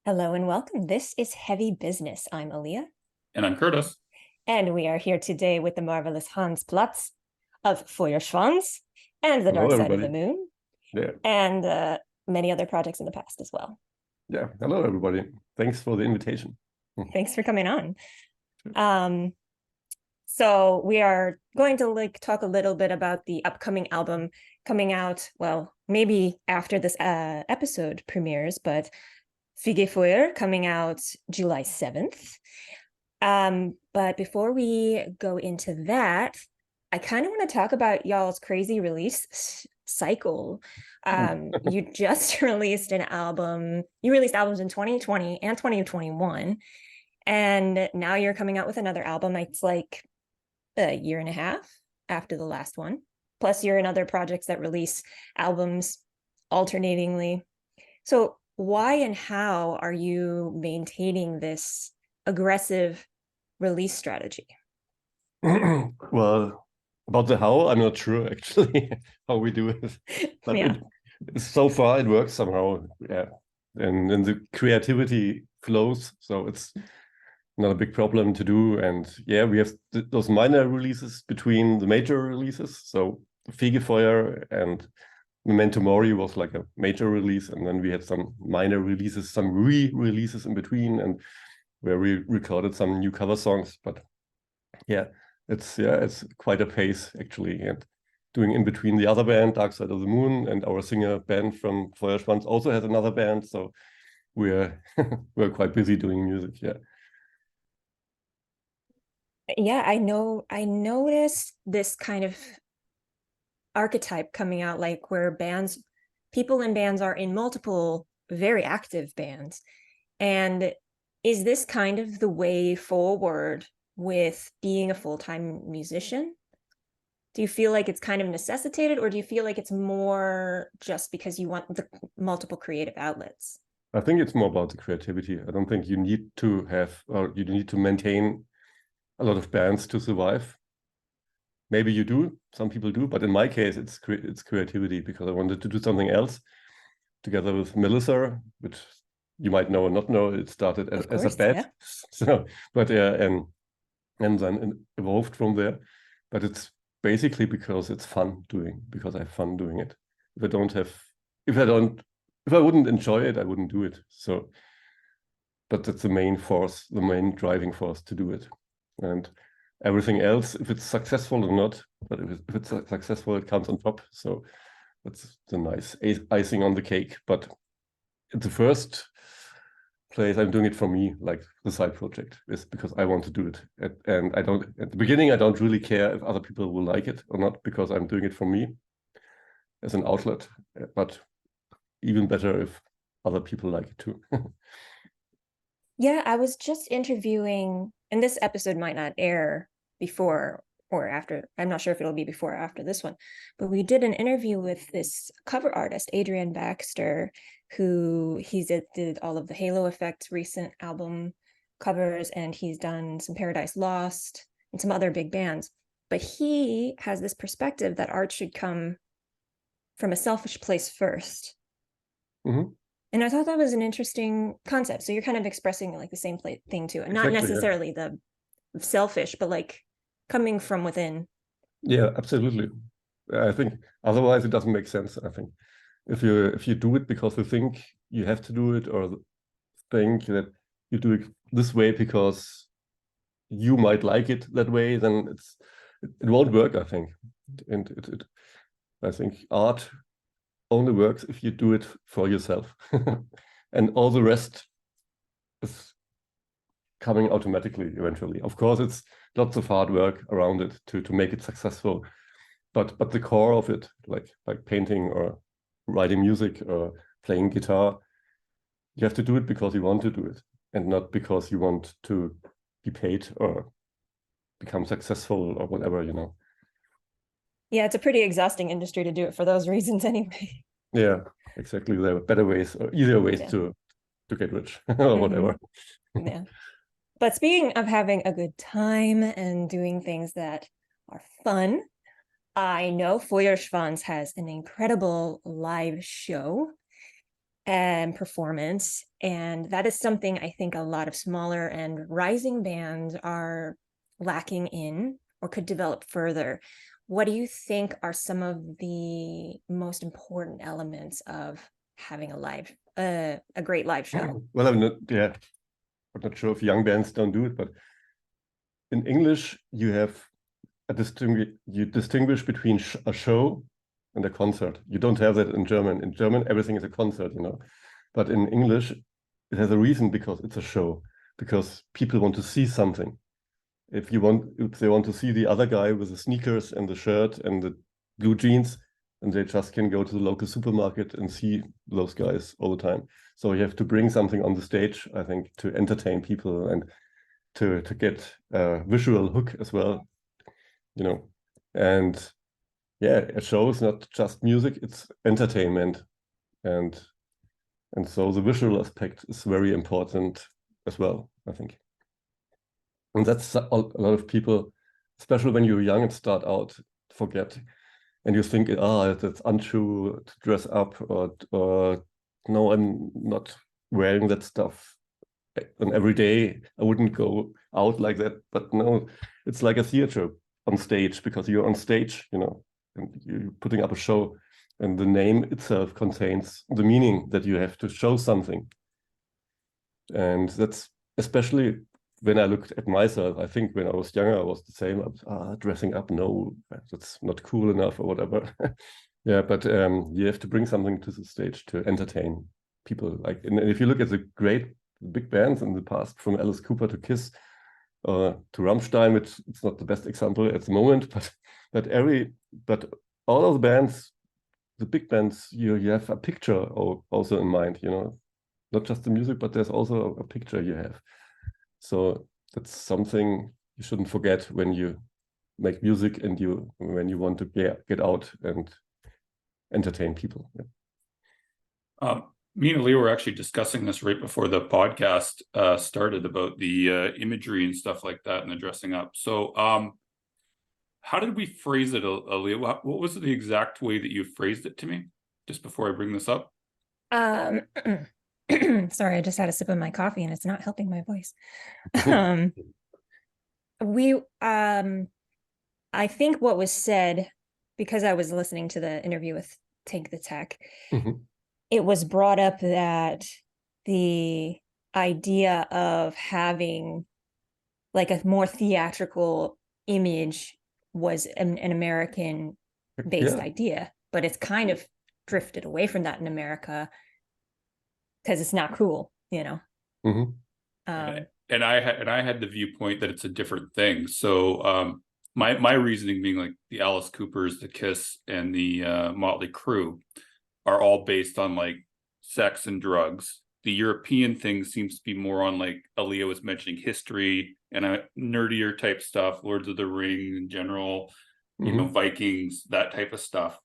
Hello and welcome. This is Heavy Business. I'm Aaliyah. And I'm Curtis. And we are here today with the marvelous Hans Platz of Feuerschwanz and The Hello, Dark Side of the everybody. Moon, Yeah. and many other projects in the past as well. Yeah. Hello, everybody. Thanks for the invitation. Thanks for coming on. So we are going to talk a little bit about the upcoming album coming out, well, maybe after this episode premieres, but Feuer coming out July 7th. But before we go into that, I kind of want to talk about y'all's crazy release cycle. You just released an album. You released albums in 2020 and 2021, and now you're coming out with another album. It's like a year and a half after the last one. Plus, you're in other projects that release albums alternatingly. So why and how are you maintaining this aggressive release strategy? Well, about the how, I'm not sure actually how we do it. But Yeah. So far it works somehow. Yeah. And then the creativity flows. So it's not a big problem to do. And yeah, we have those minor releases between the major releases. So Fegefeuer and Memento Mori was like a major release, and then we had some minor releases, some re-releases in between, and where we recorded some new cover songs. But yeah, it's quite a pace actually. And doing in between the other band, Dark Side of the Moon, and our singer band from Feuerschwanz also has another band, so we're we're quite busy doing music. Yeah. Yeah, I noticed this kind of archetype coming out, like where people in bands are in multiple very active bands. And is this kind of the way forward with being a full-time musician? Do you feel like it's kind of necessitated, or do you feel like it's more just because you want the multiple creative outlets? I think it's more about the creativity. I don't think you need to have, or you need to maintain a lot of bands to survive. Maybe you do, some people do, but in my case, it's creativity, because I wanted to do something else together with Melissa, which you might know or not know. It started as a bet, Yeah. so but yeah, and then evolved from there. But it's basically because it's fun because I have fun doing it. If I wouldn't enjoy it, I wouldn't do it. So, but that's the main force, the main driving force to do it, and everything else, if it's successful or not, but if it's successful, it comes on top. So that's the nice icing on the cake. But in the first place, I'm doing it for me, like the side project, is because I want to do it. And at the beginning, I don't really care if other people will like it or not, because I'm doing it for me as an outlet. But even better if other people like it too. Yeah, I was just interviewing, and this episode might not air before or after. I'm not sure if it'll be before or after this one, but we did an interview with this cover artist, Adrian Baxter, who did all of the Halo Effect recent album covers, and he's done some Paradise Lost and some other big bands. But he has this perspective that art should come from a selfish place first. Mm-hmm. And I thought that was an interesting concept. So you're kind of expressing like the same thing too, and not necessarily the selfish, but like coming from within. Yeah, absolutely. I think otherwise it doesn't make sense. I think if you do it because you think you have to do it, or think that you do it this way because you might like it that way, then it won't work, I think. And I think art only works if you do it for yourself, and all the rest is coming automatically eventually. Of course, it's lots of hard work around it to make it successful, but the core of it, like painting or writing music or playing guitar, you have to do it because you want to do it, and not because you want to be paid or become successful or whatever, Yeah, it's a pretty exhausting industry to do it for those reasons anyway. Yeah, exactly. There are better ways or easier ways to get rich or whatever. Yeah. But speaking of having a good time and doing things that are fun, I know Feuerschwanz has an incredible live show. and performance. And that is something I think a lot of smaller and rising bands are lacking in or could develop further. What do you think are some of the most important elements of having a great live show? Well, I'm not sure if young bands don't do it, but in English, you distinguish between a show and a concert. You don't have that in German. In German, everything is a concert, you know. But in English, it has a reason, because it's a show, because people want to see something. If they want to see the other guy with the sneakers and the shirt and the blue jeans, and they just can go to the local supermarket and see those guys all the time. So you have to bring something on the stage, I think, to entertain people and to get a visual hook as well, you know. And yeah, a show is not just music, it's entertainment. And so the visual aspect is very important as well, I think. And that's a lot of people, especially when you're young and start out, forget. And you think, that's untrue to dress up, or no, I'm not wearing that stuff. And every day I wouldn't go out like that. But no, it's like a theater on stage, because you're on stage, you know, and you're putting up a show. And the name itself contains the meaning that you have to show something. And that's especially when I looked at myself. I think when I was younger, I was the same. Dressing up, no, that's not cool enough or whatever. Yeah, but you have to bring something to the stage to entertain people. Like, and if you look at the great big bands in the past, from Alice Cooper to Kiss, to Rammstein, which it's not the best example at the moment, but all of the bands, the big bands, you have a picture also in mind, you know, not just the music, but there's also a picture you have. So that's something you shouldn't forget when you make music and when you want to get out and entertain people. Yeah. Me and Leo were actually discussing this right before the podcast started, about the imagery and stuff like that and the dressing up. So how did we phrase it, Leo? What was the exact way that you phrased it to me just before I bring this up? Sorry, I just had a sip of my coffee and it's not helping my voice. I think what was said, because I was listening to the interview with Take the Tech, it was brought up that the idea of having like a more theatrical image was an American based idea, but it's kind of drifted away from that in America because it's not cool, you know. And I had the viewpoint that it's a different thing. So my reasoning being, like, the Alice Coopers, the Kiss, and the Motley Crue are all based on like sex and drugs. The European thing seems to be more on, like Aaliyah was mentioning, history and a nerdier type stuff, Lords of the Rings in general, you know, Vikings, that type of stuff.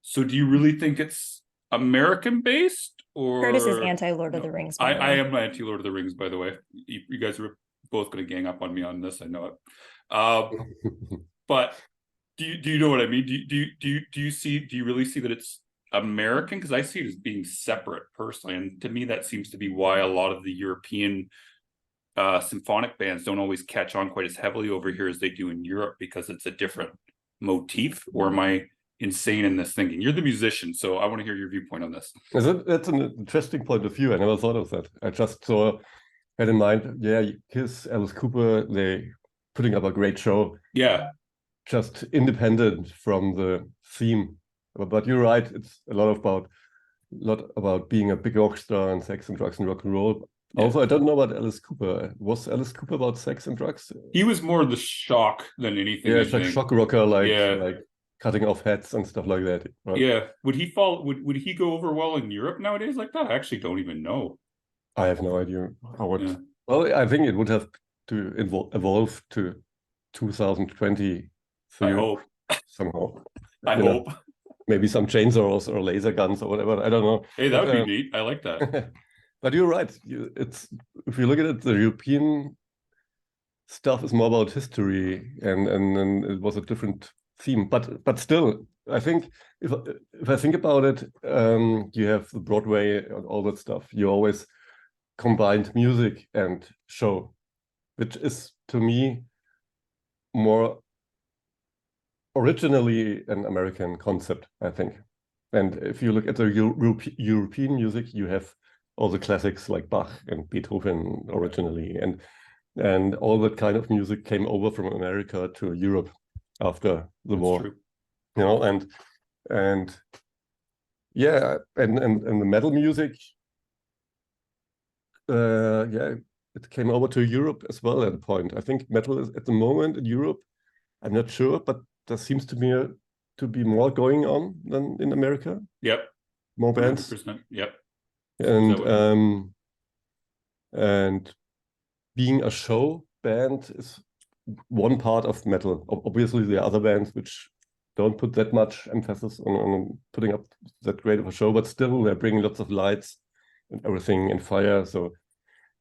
So do you really think it's American based? Or Curtis is anti-Lord of the Rings. I am anti-Lord of the Rings, by the way. You guys are both going to gang up on me on this, I know it. But do you know what I mean? Do you really see that it's American? Because I see it as being separate personally, and to me that seems to be why a lot of the European symphonic bands don't always catch on quite as heavily over here as they do in Europe, because it's a different motif. Or am I insane in this thinking? You're the musician, so I want to hear your viewpoint on this. That's an interesting point of view. I never thought of that. I just had in mind, Kiss, Alice Cooper, they putting up a great show. Yeah. Just independent from the theme. But you're right, it's a lot about being a big rock star and sex and drugs and rock and roll. Yeah. Also, I don't know about Alice Cooper. Was Alice Cooper about sex and drugs? He was more the shock than anything. Yeah, it's like shock rocker, like cutting off heads and stuff like that. Right? Yeah. Would he go over well in Europe nowadays like that? I actually don't even know. I have no idea how it. Yeah. Well, I think it would have to evolve to 2020. I hope somehow. I hope. Maybe some chainsaws or laser guns or whatever. I don't know. Hey, that would be neat. I like that. But you're right. If you look at it, the European stuff is more about history, and it was a different theme. But still, I think if I think about it, you have the Broadway and all that stuff. You always combined music and show, which is to me more originally an American concept, I think. And if you look at the European music, you have all the classics like Bach and Beethoven originally, and all that kind of music came over from America to Europe after the war. True. You know, and yeah, and the metal music, yeah, it came over to Europe as well at a point. I think metal is at the moment in Europe, I'm not sure, but there seems to be more going on than in America. Yep. More bands. 100%. Yep. And being a show band is one part of metal. Obviously, there are other bands which don't put that much emphasis on putting up that great of a show, but still they're bringing lots of lights and everything and fire. So,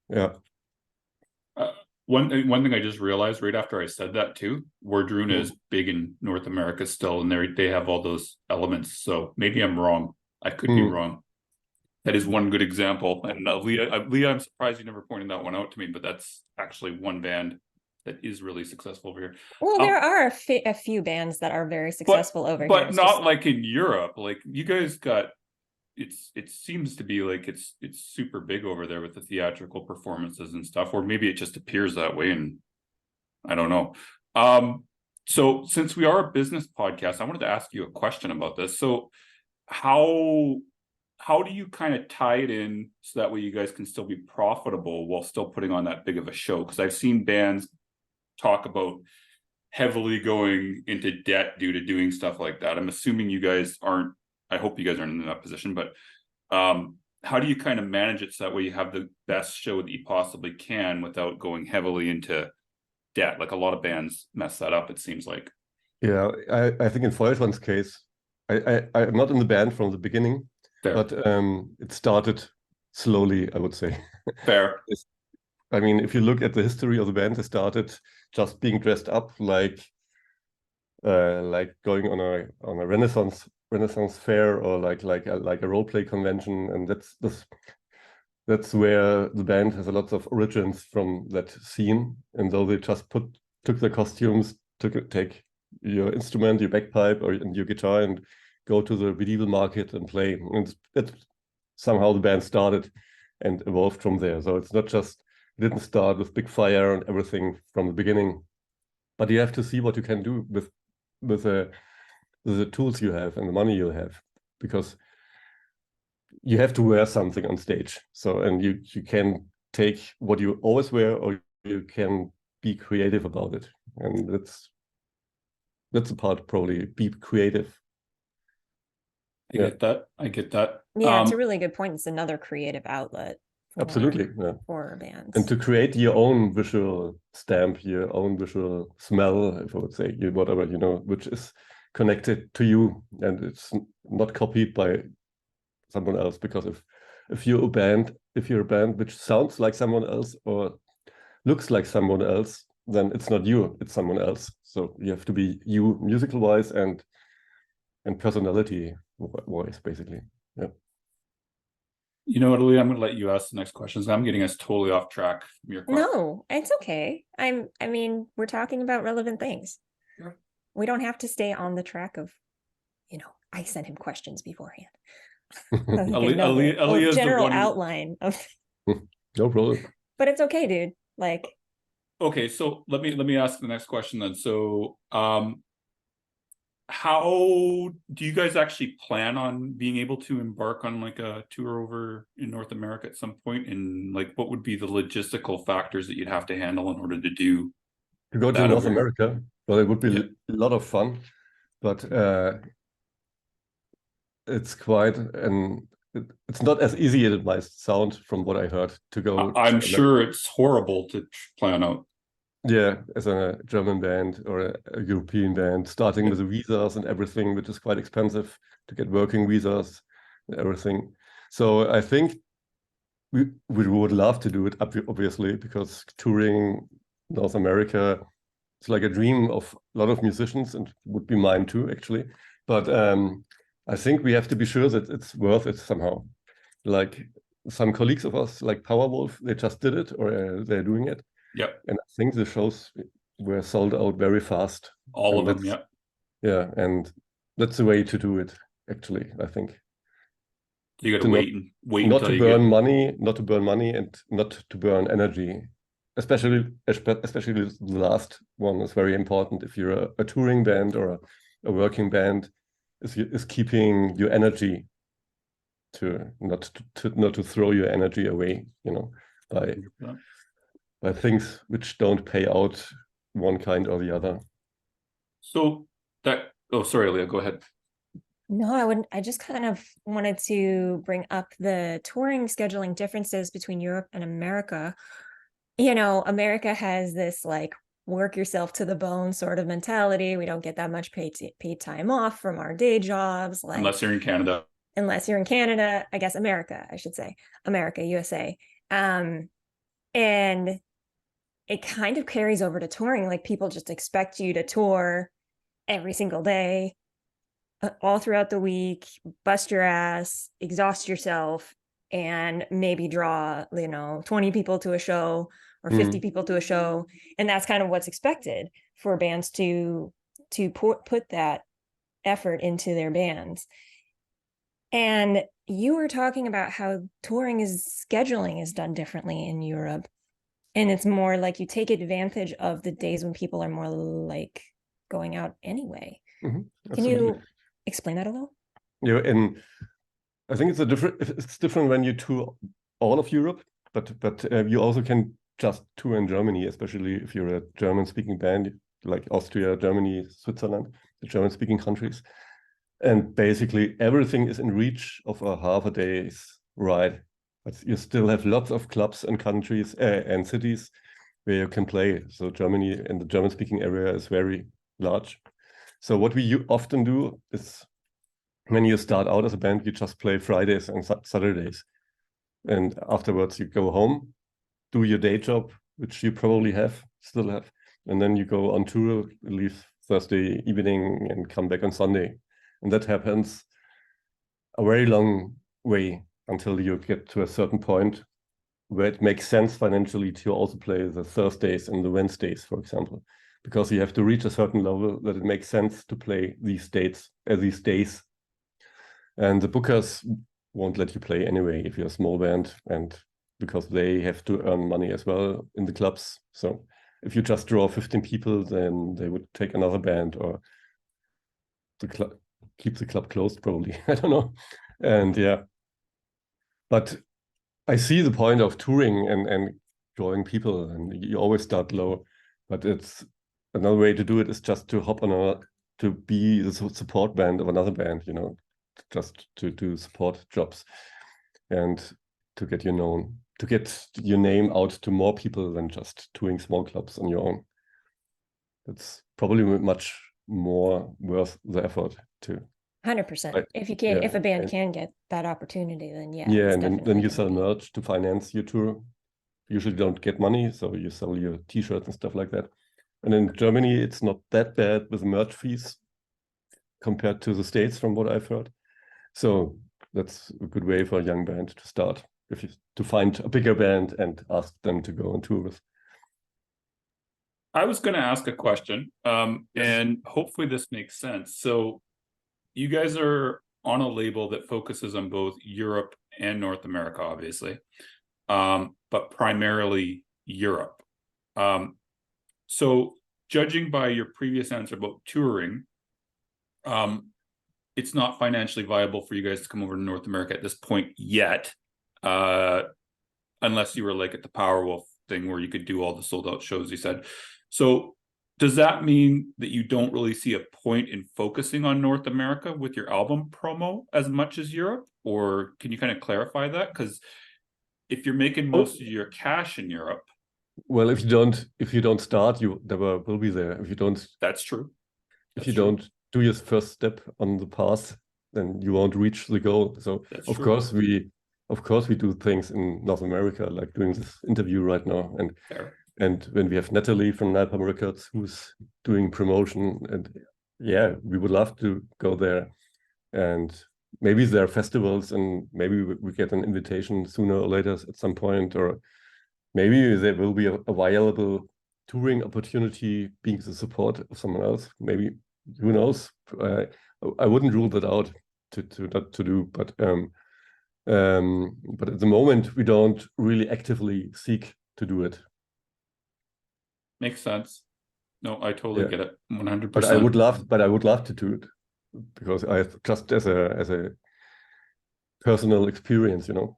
yeah. One thing I just realized right after I said that too, Wardruna is big in North America still, and they have all those elements. So maybe I'm wrong. I could be wrong. That is one good example. And Leah, I'm surprised you never pointed that one out to me, but that's actually one band that is really successful over here. Well, there are a few bands that are very successful over here. But not like in Europe. Like you guys got, it seems to be like it's super big over there with the theatrical performances and stuff, or maybe it just appears that way, and I don't know. So since we are a business podcast, I wanted to ask you a question about this. So how do you kind of tie it in so that way you guys can still be profitable while still putting on that big of a show? Because I've seen bands talk about heavily going into debt due to doing stuff like that. I'm assuming you guys aren't. I hope you guys aren't in that position, but how do you kind of manage it so that way you have the best show that you possibly can without going heavily into debt? Like a lot of bands mess that up, it seems like. Yeah, I think in Feuerschwanz's case, I'm not in the band from the beginning. Fair. But it started slowly, I would say. Fair. I mean, if you look at the history of the band, they started just being dressed up like going on a Renaissance fair, or like a role play convention, and that's where the band has a lot of origins from that scene. And though they just took the costumes, take your instrument, your bagpipe and your guitar, and go to the medieval market and play. And that's somehow the band started and evolved from there. So it's not just, it didn't start with big fire and everything from the beginning, but you have to see what you can do with the tools you have and the money you have, because you have to wear something on stage. So, and you can take what you always wear, or you can be creative about it. And that's the part, probably, be creative. I get that. Yeah, it's a really good point. It's another creative outlet. Absolutely, yeah. For bands. And to create your own visual stamp, your own visual smell, if I would say, whatever, which is connected to you, and it's not copied by someone else. Because if you're a band which sounds like someone else or looks like someone else, then it's not you, it's someone else. So you have to be you, musical wise and personality wise, basically. Yeah. You know what, Lee? I'm going to let you ask the next questions. I'm getting us totally off track from your question. No, it's okay. I mean, we're talking about relevant things. Sure. We don't have to stay on the track of, I sent him questions beforehand. Aaliyah's general outline of. No problem. But it's okay, dude. Like. Okay, so let me ask the next question then. So, how do you guys actually plan on being able to embark on like a tour over in North America at some point? And like, what would be the logistical factors that you'd have to handle in order to do? To go to North America? Well, it would be a lot of fun, but it's quite it's not as easy as it might sound from what I heard to go. I'm sure it's horrible to plan out. Yeah, as a German band or a European band, starting with the visas and everything, which is quite expensive to get working visas and everything. So I think we would love to do it, obviously, because touring North America is like a dream of a lot of musicians, and would be mine too, actually. But I think we have to be sure that it's worth it somehow. Like some colleagues of us, like Powerwolf, they just did it, or they're doing it. Yep. And I think the shows were sold out very fast. All of them, yeah. Yeah, and that's the way to do it, actually, I think. You got to wait not until to you burn get... money, not to burn money, and not to burn energy. Especially the last one is very important. If you're a touring band or a working band, is keeping your energy to not to throw your energy away, you know, by things which don't pay out one kind or the other. So that, oh, sorry, Leah, go ahead. No, I wouldn't. I just kind of wanted to bring up the touring scheduling differences between Europe and America. You know, America has this like work yourself to the bone sort of mentality. We don't get that much paid time off from our day jobs. Like, unless you're in Canada. Unless you're in Canada, I guess America, I should say. America, USA. And it kind of carries over to touring. Like people just expect you to tour every single day, all throughout the week, bust your ass, exhaust yourself, and maybe draw, 20 people to a show or 50 people to a show. And that's kind of what's expected for bands to put that effort into their bands. And you were talking about how scheduling is done differently in Europe. And it's more like you take advantage of the days when people are more like going out anyway. Can you explain that a little? Yeah, and I think it's different when you tour all of Europe, but you also can just tour in Germany, especially if you're a German-speaking band, like Austria, Germany, Switzerland, the German-speaking countries. And basically everything is in reach of a half a day's ride. But you still have lots of clubs and countries and cities where you can play. So Germany and the German-speaking area is very large. So what we often do is when you start out as a band, you just play Fridays and Saturdays. And afterwards you go home, do your day job, which you probably still have. And then you go on tour, leave Thursday evening and come back on Sunday. And that happens a very long way until you get to a certain point where it makes sense financially to also play the Thursdays and the Wednesdays, for example, because you have to reach a certain level that it makes sense to play these days. And the bookers won't let you play anyway if you're a small band, and because they have to earn money as well in the clubs. So if you just draw 15 people, then they would take another band, or keep the club closed probably. I don't know. And yeah, but I see the point of touring and drawing people, and you always start low, but it's another way to do it is just to hop on to be the support band of another band, you know, just to do support jobs and to get your name out to more people than just touring small clubs on your own. It's probably much more worth the effort too. 100%. If a band can get that opportunity, then yeah. Yeah, and then you sell merch to finance your tour. You usually don't get money, so you sell your T-shirts and stuff like that. And in Germany, it's not that bad with merch fees compared to the States, from what I've heard. So that's a good way for a young band to start, to find a bigger band and ask them to go on tour with. I was going to ask a question, and hopefully this makes sense. So you guys are on a label that focuses on both Europe and North America, obviously, but primarily Europe. So judging by your previous answer about touring, it's not financially viable for you guys to come over to North America at this point yet, unless you were like at the Powerwolf thing where you could do all the sold out shows you said. So does that mean that you don't really see a point in focusing on North America with your album promo as much as Europe? Or can you kind of clarify that? Because if you're making most of your cash in Europe. Well, if you don't start, you never will be there. If you don't, that's true. If you don't do your first step on the path, then you won't reach the goal. So of course we do things in North America, like doing this interview right now. And when we have Natalie from Napalm Records who's doing promotion, and yeah, we would love to go there, and maybe there are festivals, and maybe we get an invitation sooner or later at some point, or maybe there will be a viable touring opportunity being the support of someone else. Maybe, who knows? I wouldn't rule that out to not to do, but at the moment we don't really actively seek to do it. Makes sense. No, I totally get it. 100%. But I would love to do it, because I just as a personal experience, you know.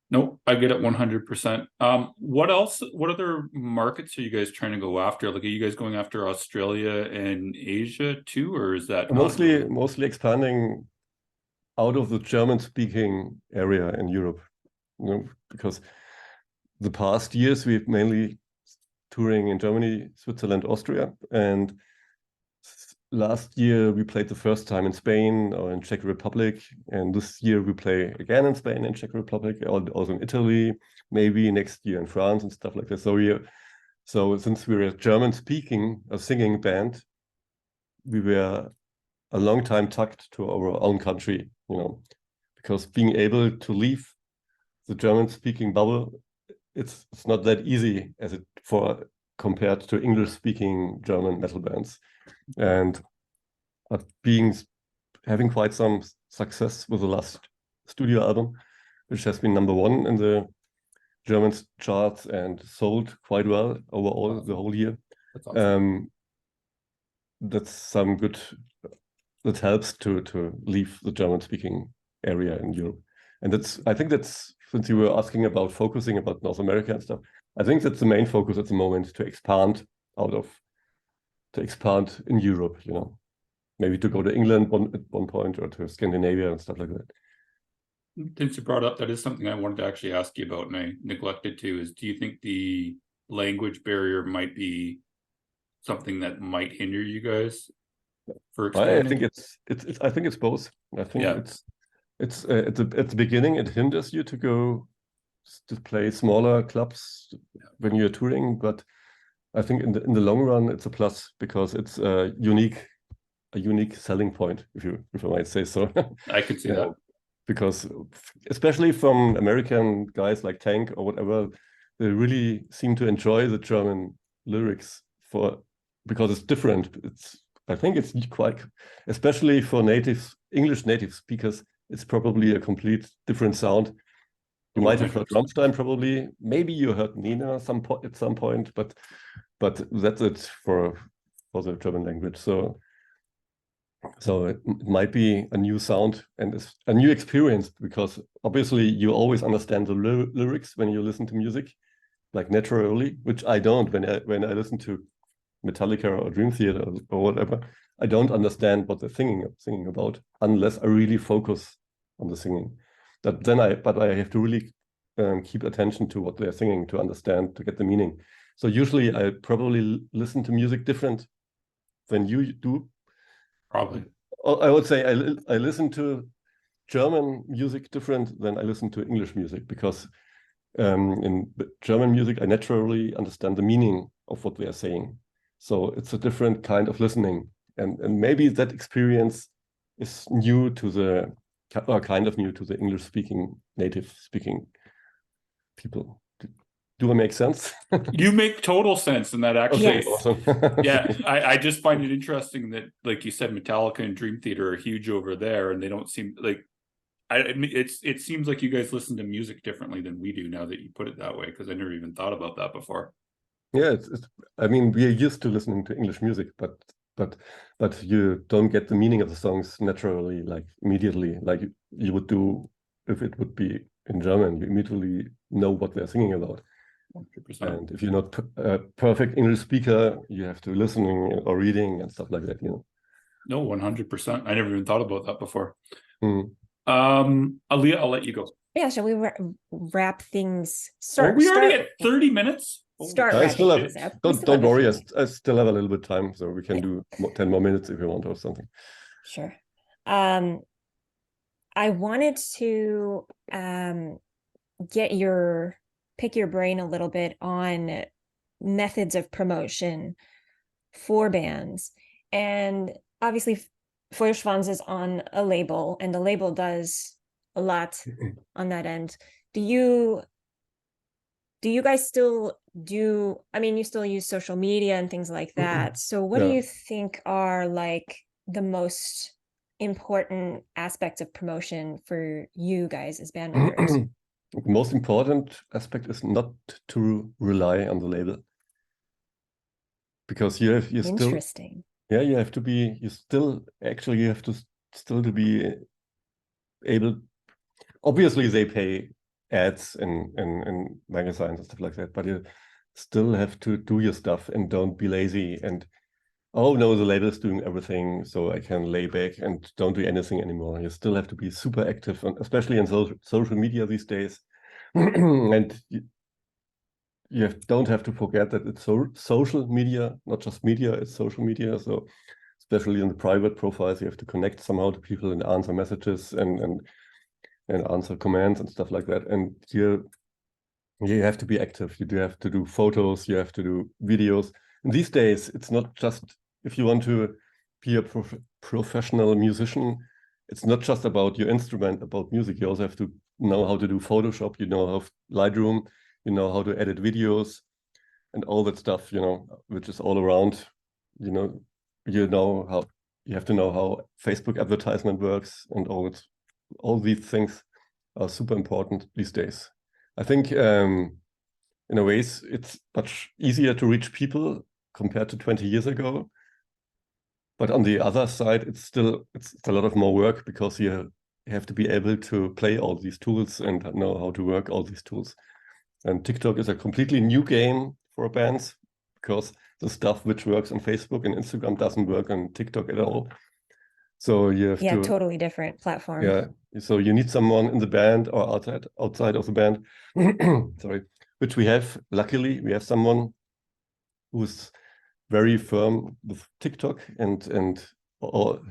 No, I get it 100%. What else? What other markets are you guys trying to go after? Like, are you guys going after Australia and Asia too, or is that mostly expanding out of the German-speaking area in Europe? You know, because the past years we've mainly touring in Germany, Switzerland, Austria, and last year we played the first time in Spain or in Czech Republic, and this year we play again in Spain and Czech Republic, also in Italy, maybe next year in France and stuff like that. So since we're a German-speaking, a singing band, we were a long time tucked to our own country, you know, because being able to leave the German-speaking bubble, it's not that easy as it compared to English-speaking German metal bands. But having quite some success with the last studio album, which has been #1 in the German charts and sold quite well overall the whole year. That's awesome. That's some good. That helps to leave the German-speaking area in Europe, and I think that's, since you were asking about focusing about North America and stuff, I think that's the main focus at the moment, to expand in Europe, you know, maybe to go to England at one point, or to Scandinavia and stuff like that. Since you brought up, that is something I wanted to actually ask you about, and I neglected to, is do you think the language barrier might be something that might hinder you guys for expanding? I think it's both. I think it's at the beginning it hinders you to play smaller clubs when you're touring, but I think in the long run it's a plus, because it's a unique selling point, if I might say so. I could see that. Because especially from American guys like Tank or whatever, they really seem to enjoy the German lyrics because it's different. I think it's quite, especially for English native speakers, it's probably a complete different sound. You might have heard Rammstein, probably. Maybe you heard Nina at some point, but that's it for the German language. So it might be a new sound and it's a new experience, because obviously you always understand the lyrics when you listen to music, like naturally, which I don't when I listen to Metallica or Dream Theater or whatever. I don't understand what they're singing about unless I really focus on the singing. But I have to really keep attention to what they're singing to understand, to get the meaning. So usually I probably listen to music different than you do. Probably. I would say I listen to German music different than I listen to English music, because in German music I naturally understand the meaning of what they are saying. So it's a different kind of listening, and maybe that experience is new to kind of new to the English-speaking, native-speaking people. Do I make sense? You make total sense, and that actually, okay, awesome. Yeah, I just find it interesting that, like you said, Metallica and Dream Theater are huge over there, and they don't seem like. It seems like you guys listen to music differently than we do, now that you put it that way, because I never even thought about that before. Yeah, I mean, we are used to listening to English music, but you don't get the meaning of the songs naturally, like immediately, like you would do if it would be in German. You immediately know what they're singing about. 100%. And if you're not a perfect English speaker, you have to listening or reading and stuff like that, you know. No, 100%. I never even thought about that before. Mm. Aaliyah, I'll let you go. Yeah, shall we wrap things? Are we already at 30 minutes? Start. Don't worry, I still have a little bit of time, so we can do 10 more minutes if you want, or something. Sure. I wanted to pick your brain a little bit on methods of promotion for bands. And obviously Feuerschwanz is on a label, and the label does a lot on that end. Do you guys still do, I mean, you still use social media and things like that. So what do Yeah. you think are like the most important aspects of promotion for you guys as band members? The most important aspect is not to rely on the label, because you still, Interesting. yeah, you have to be, you have to still to be able. Obviously, they pay ads in magazines and stuff like that, but you still have to do your stuff and don't be lazy and, oh no, the label is doing everything, so I can lay back and don't do anything anymore. You still have to be super active, and especially in social media these days. And you don't have to forget that it's social media, not just media, it's social media. So especially in the private profiles, you have to connect somehow to people and answer messages and answer commands and stuff like that. And you have to be active. You do have to do photos, you have to do videos. And these days, it's not just, if you want to be a professional musician, it's not just about your instrument, about music. You also have to know how to do Photoshop, you know how Lightroom, you know how to edit videos and all that stuff, which is all around, you know how, you have to know how Facebook advertisement works, and all these things are super important these days. I think in a ways it's much easier to reach people compared to 20 years ago. But on the other side, it's a lot of more work, because you have to be able to play all these tools and know how to work all these tools. And TikTok is a completely new game for bands, because the stuff which works on Facebook and Instagram doesn't work on TikTok at all. So you have to, totally different platform. Yeah, so you need someone in the band or outside of the band, sorry, which we have. Luckily, we have someone who's very firm with TikTok and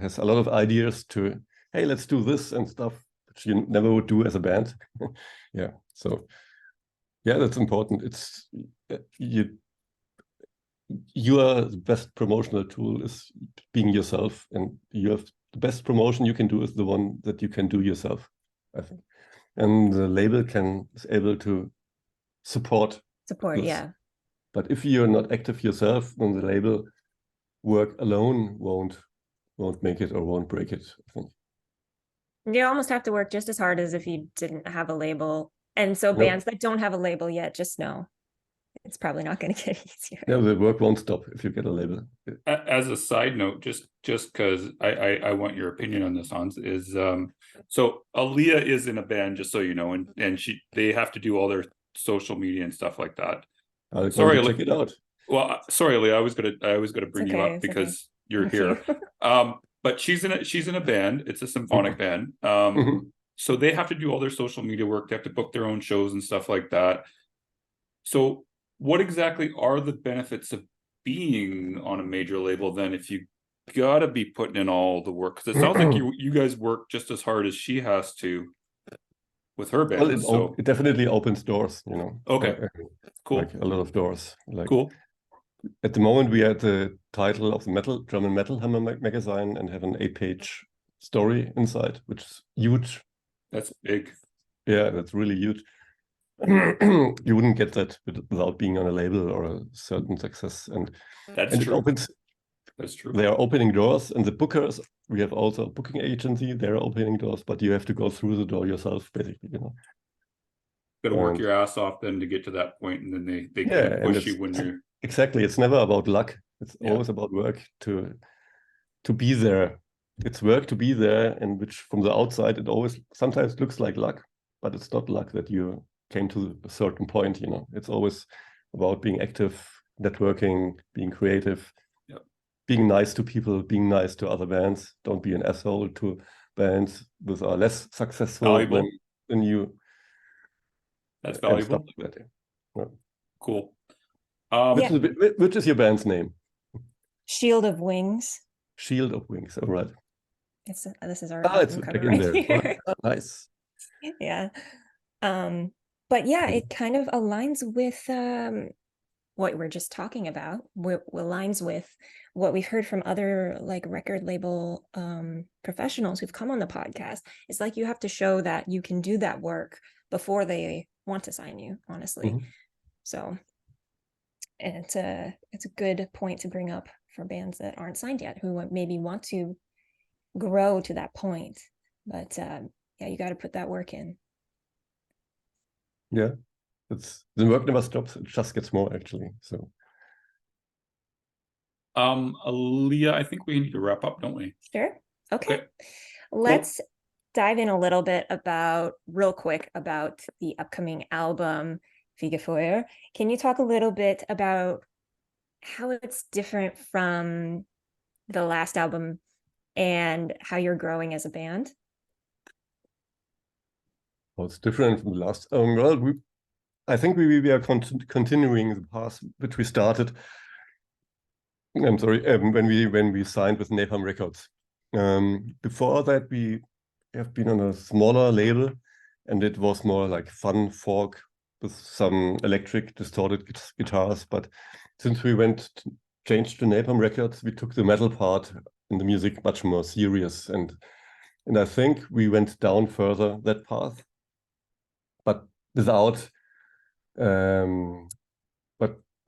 has a lot of ideas to, hey, let's do this and stuff, which you never would do as a band. Yeah, so yeah, that's important. It's your best promotional tool is being yourself, and you have the best promotion you can do is the one that you can do yourself, I think. And the label is able to support this. Yeah. But if you're not active yourself, then the label work alone won't make it or won't break it, I think. You almost have to work just as hard as if you didn't have a label. And so bands that don't have a label yet, just know it's probably not going to get easier. Yeah, the work won't stop if you get a label. As a side note, just because I want your opinion on this, Hans, is so Aaliyah is in a band, just so you know, and they have to do all their social media and stuff like that. Sorry, check it out. Well, sorry, Aaliyah, I was gonna bring you up because you're here. But she's in a band. It's a symphonic band. So they have to do all their social media work. They have to book their own shows and stuff like that. So what exactly are the benefits of being on a major label then, if you gotta be putting in all the work? Because it sounds like you guys work just as hard as she has to with her band. Well, it definitely opens doors, Okay, cool. Like a lot of doors. Like, cool. At the moment, we are at the title of the German Metal Hammer magazine and have an 8-page story inside, which is huge. That's big. Yeah, that's really huge. You wouldn't get that without being on a label or a certain success, and true. That's true. They are opening doors, and the bookers, we have also a booking agency. They're opening doors, but you have to go through the door yourself, basically. Got to work your ass off then to get to that point, and then they kind of push you when you're exactly. It's never about luck. It's always about work to be there. It's work to be there, and which from the outside it always sometimes looks like luck, but it's not luck that you came to a certain point. It's always about being active, networking, being creative, being nice to people, being nice to other bands. Don't be an asshole to bands that are less successful than you. That's valuable. Like that, yeah. Cool. Which is your band's name? Shield of Wings. Shield of Wings. All right. This is our it's back in there. Wow. Nice. Yeah. But yeah, it kind of aligns with what we're just talking about, what aligns with what we've heard from other like record label professionals who've come on the podcast. It's like you have to show that you can do that work before they want to sign you, honestly. So it's a good point to bring up for bands that aren't signed yet, who maybe want to grow to that point. But yeah, you got to put that work in. Yeah, the work never stops. It just gets more, actually. So, Aaliyah, I think we need to wrap up, don't we? Sure. Okay. Let's dive in a little bit real quick about the upcoming album, Fegefeuer. Can you talk a little bit about how it's different from the last album and how you're growing as a band? Well, it's different from the last. Well, I think we are continuing the path which we started. I'm sorry, when we signed with Napalm Records. Before that, we have been on a smaller label, and it was more like fun folk with some electric distorted guitars. But since we changed to Napalm Records, we took the metal part in the music much more serious, and I think we went down further that path, but without.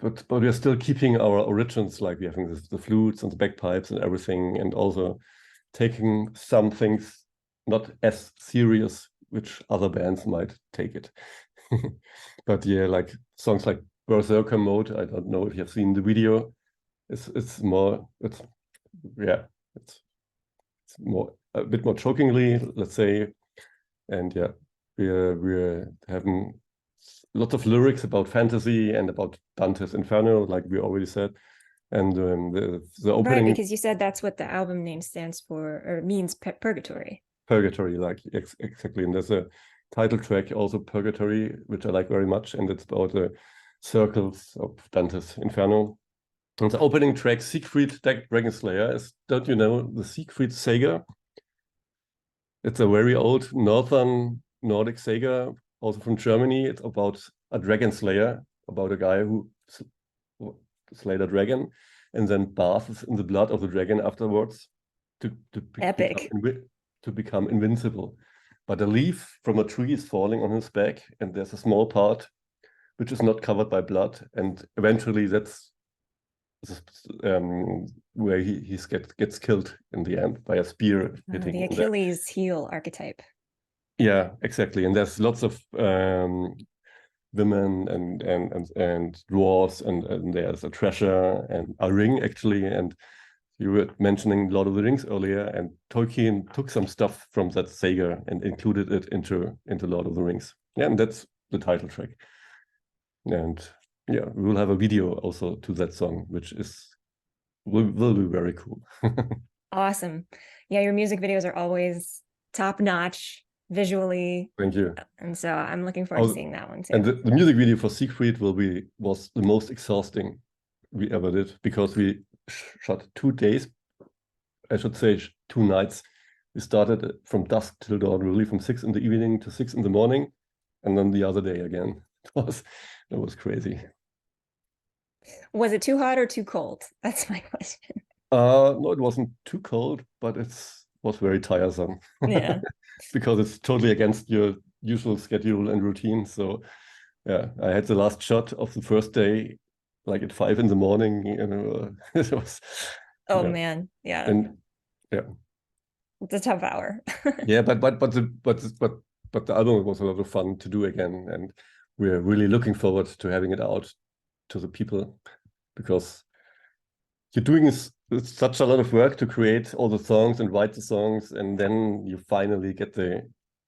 But we are still keeping our origins, like we having the flutes and the bagpipes and everything, and also taking some things not as serious, which other bands might take it. But yeah, like songs like Berserker Mode, I don't know if you have seen the video. It's more more a bit more chokingly, let's say, and yeah, we're having lots of lyrics about fantasy and about Dante's Inferno, like we already said. And the opening... Right, because you said that's what the album name stands for, or means, Purgatory. Purgatory, like, exactly. And there's a title track, also Purgatory, which I like very much, and it's about the circles of Dante's Inferno. And the opening track, Siegfried Dragon Slayer, don't you know the Siegfried saga? It's a very old northern Nordic saga, also from Germany. It's about a dragon slayer, about a guy who slayed a dragon and then bathes in the blood of the dragon afterwards to become invincible. But a leaf from a tree is falling on his back, and there's a small part which is not covered by blood, and eventually that's where he gets killed in the end by a spear hitting. The Achilles heel archetype. Yeah, exactly. And there's lots of women and dwarves, and there's a treasure and a ring, actually. And you were mentioning Lord of the Rings earlier, and Tolkien took some stuff from that saga and included it into Lord of the Rings. Yeah, and that's the title track. And yeah, we will have a video also to that song, which will be very cool. Awesome. Yeah, your music videos are always top notch visually. Thank you. And so I'm looking forward to seeing that one too. And the music video for Siegfried was the most exhausting we ever did, because we shot 2 days, I should say 2 nights. We started from dusk till dawn, really, from 6 in the evening to 6 in the morning, and then the other day again. That was crazy. Was it too hot or too cold? That's my question. No, it wasn't too cold, but it was very tiresome. Yeah. Because it's totally against your usual schedule and routine. So yeah, I had the last shot of the first day like at 5 in the morning. It was. Oh man, yeah. And yeah, it's a tough hour. Yeah, but the album was a lot of fun to do again, and we're really looking forward to having it out to the people, because you're doing such a lot of work to create all the songs and write the songs, and then you finally get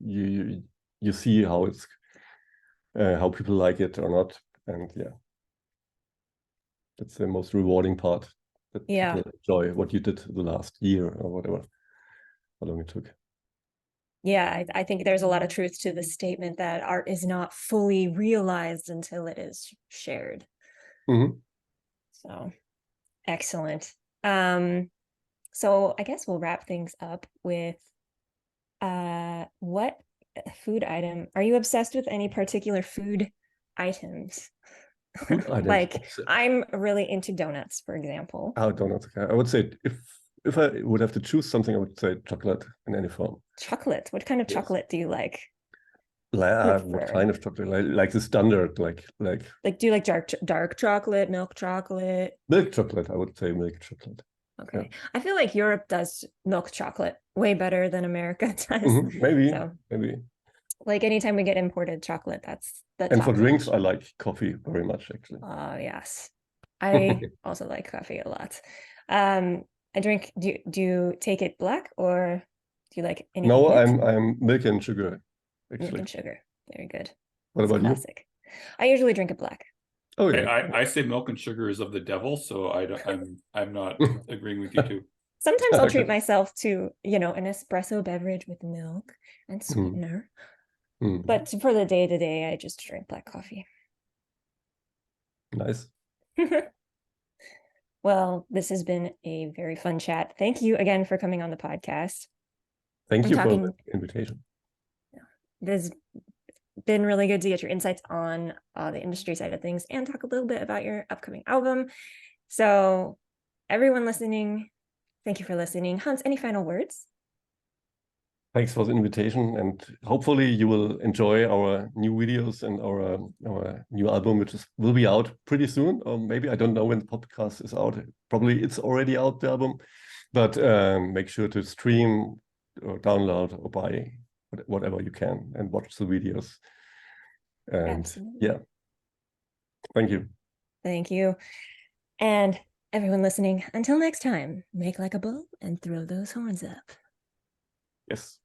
you see how it's how people like it or not, and yeah, that's the most rewarding part, that people enjoy what you did the last year or whatever, how long it took. Yeah, I think there's a lot of truth to the statement that art is not fully realized until it is shared. Mm-hmm. So excellent. So I guess we'll wrap things up with what food item are you obsessed with? Any particular food items? Food items. Like I'm really into donuts, for example. Oh, donuts. Okay. I would say if I would have to choose something, I would say chocolate in any form. Chocolate. What kind of Yes. chocolate do you like? What kind of chocolate? Like the standard, like do you like dark chocolate, milk chocolate? milk chocolate. I would say milk chocolate. Okay. Yeah. I feel like Europe does milk chocolate way better than America does. Maybe. So, maybe. Like anytime we get imported chocolate, that's the And top for drinks, notch. I like coffee very much, actually. Oh, yes. I also like coffee a lot. I drink, do you take it black or do you like anything? No, mixed? I'm milk and sugar, actually. Milk and sugar. Very good. What about you? Classic. I usually drink it black. Oh yeah. I say milk and sugar is of the devil, so I'm not agreeing with you too. Sometimes I'll treat myself to, an espresso beverage with milk and sweetener. But for the day-to-day, I just drink black coffee. Nice. Well, this has been a very fun chat. Thank you again for coming on the podcast. Thank you for the invitation. This been really good to get your insights on the industry side of things and talk a little bit about your upcoming album. So everyone listening, thank you for listening. Hans, any final words? Thanks for the invitation, and hopefully you will enjoy our new videos and our new album, which will be out pretty soon, or maybe I don't know when the podcast is out. Probably it's already out, the album, but make sure to stream or download or buy whatever you can and watch the videos. And absolutely. Yeah, thank you. Thank you. And everyone listening, until next time, make like a bull and throw those horns up. Yes.